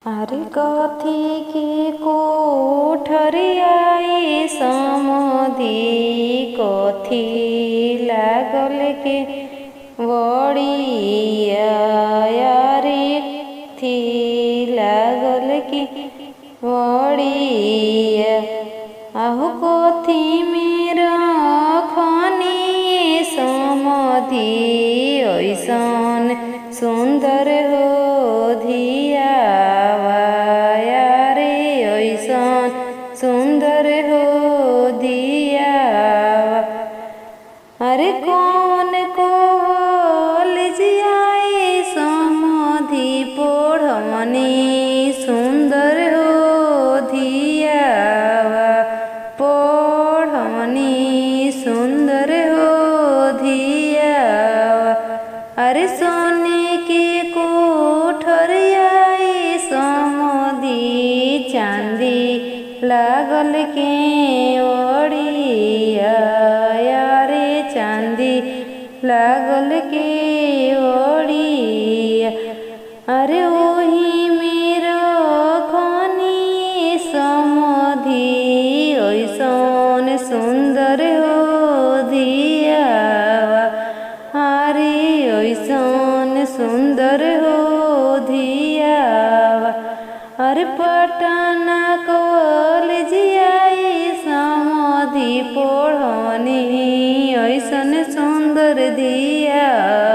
अरे कथी के कोठरियाई समधी कथी लागल के बड़िया रे थी लागल की बड़िया आहु कथी मेरा खनी समधी ऐसन सुंदर हो धियावा रे ऐसन सुंदर हो धियावा। अरे कौन कॉलेजियाई समधी पढ़नी सुंदर हो धियावा पढ़नी सुंदर हो धियावा। अरे सोने के कोठरियाई समधी चांदी लागल के ओड़िया रे चांदी लागल के ओड़िया। अरे वही मेरो खनी समधी ऐसन सुंदर हो धियावा अरे ऐसन सुंदर हो धियावा। अरे पटना कॉलेजियाई समधी पढ़नी ऐसन सुंदर धियावा।